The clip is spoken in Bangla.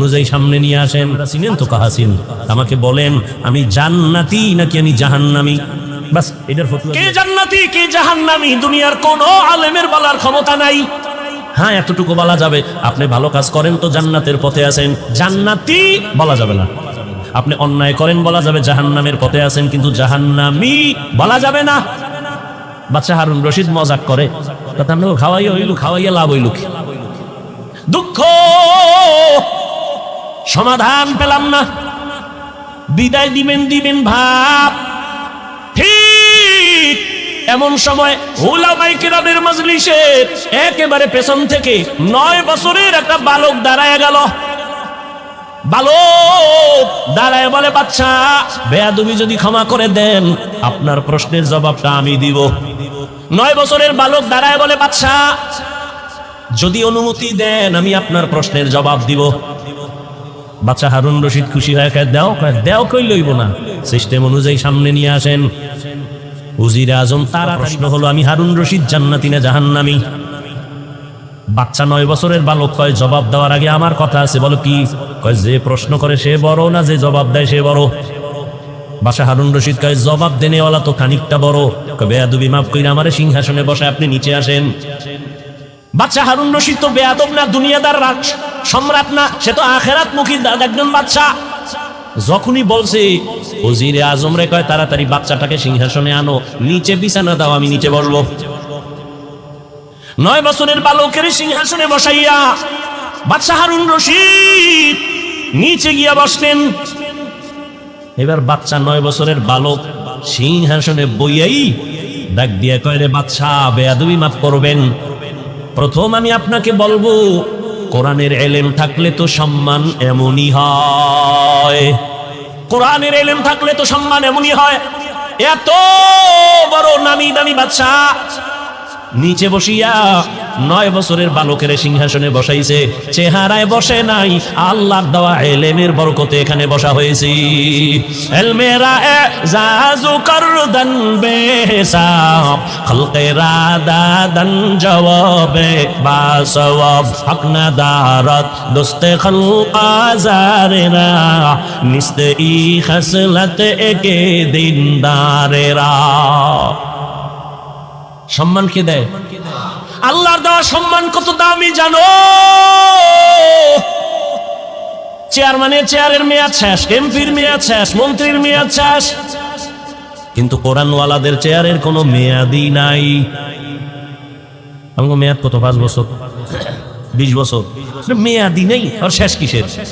অনুযায়ী সামনে নিয়ে আসেন। চিনেন তো কাহাসিন, আমাকে বলেন আমি জান্নাতি নাকি আমি জাহান্নামী? বাস এটার ফতোয়া। কে জান্নাতি কে জাহান্নামী দুনিয়ার কোনো আলেমের বলার ক্ষমতা নাই। হ্যাঁ, এতটুকু বলা যাবে, আপনি ভালো কাজ করেন তো জান্নাতের পথে আছেন, জান্নাতি বলা যাবে না। আপনি অন্যায় করেন বলা যাবে জাহান্নামের পথে আছেন, কিন্তু জাহান্নামী বলা যাবে না। বাচ্চা হারুন রশিদ মজাক করে, কথা আমরা খাওয়াইয়া হইলু, খাওয়াইয়া লাভ হইলু। দুঃখ, সমাধান পেলাম না, বিদায় দিবেন ভাব। ঠিক এমন সময় উলামায়ে কেরামের মজলিসে একেবারে পেছন থেকে 9 বছরের একটা বালক দাঁড়ায় গেল। বালক দাঁড়ায় বলে, বাচ্চা বেয়াদবি যদি ক্ষমা করে দেন আপনার প্রশ্নের জবাবটা আমি দিব। 9 বছরের বালক দাঁড়ায় বলে, বাচ্চা যদি অনুমতি দেন আমি আপনার প্রশ্নের জবাব দিব। বাচ্চা হারুন রশিদ খুশি হয়ে দেও কই লইব না, সিস্টেম অনুযায়ী সামনে নিয়ে আসেন। উজিরে আজম তারা প্রশ্ন হলো, আমি হারুন রশিদ জান্নাতি না জাহান্নামী? বাচ্চা 9 বছরের বালক কয়, জবাব দেওয়ার আগে আমার কথা আছে। বলো কি? কয় যে প্রশ্ন করে সে বড় না যে জবাব দেয় সে বড়? বাদশা হারুন রশিদ কয়, জবাব দেনেওয়ালা তো খানিকটা বড়। বেয়াদবি মাফ কইরা আমারে সিংহাসনে বসায় আপনি নিচে আসেন। বাদশা হারুন রশিদ তো বেয়াদব না, দুনিয়াদার সম্রাট না, সে তো আখেরাত মুখী একজন বাদশা। যখনই বলছে ওজিরে আজম রে কয়, তাড়াতাড়ি বাচ্চাটাকে সিংহাসনে আনো, নিচে বিছানা দাও, আমি নিচে বসবো। 9 বছরের বালকের সিংহাসনে বসাইয়া বাদশা হারুন রশিদ নিচে গিয়া বসলেন। এবার বাচ্চা 9 বছরের বালক সিংহাসনে বইয়াই ডাক দিয়া কয়, রে বাদশা বেয়াদবি মাফ করবেন, প্রথম আমি আপনাকে বলবো কোরআনের ইলম থাকলে তো সম্মান এমনই হয়। কোরআনের ইলম থাকলে তো সম্মান এমনই হয়। এত বড় নামি দামি বাদশা নিচে বসিয়া 9 বছরের বালকের সিংহাসনে বসাইছে। চেহারায় বসে নাই, আল্লাহর দেওয়া ইলমের বরকতে এখানে বসা হয়েছে। ইলমেরা এজাজু করদান বেহিসাব, খলকেরা দাদান জওয়াবে বাসওয়াব, হক না দারত দোস্তে খলক আজারেরা, নিস্তে ই খসলত একে দিনদারেরা। সম্মান কে দেয়? আল্লাহর দেওয়া সম্মান কত দামি জানো? চেয়ারম্যানের চেয়ারের মেয়াদ শেষ, এমপির মেয়াদ শেষ, মন্ত্রীর মেয়াদ শেষ, কিন্তু কোরআনওয়ালাদের চেয়ারের কোনো মেয়াদই নাই। আমাকে মেয়াদ কত? 5 বছর, 20 বছর, মেয়াদই নেই। আর শেষ কিসের?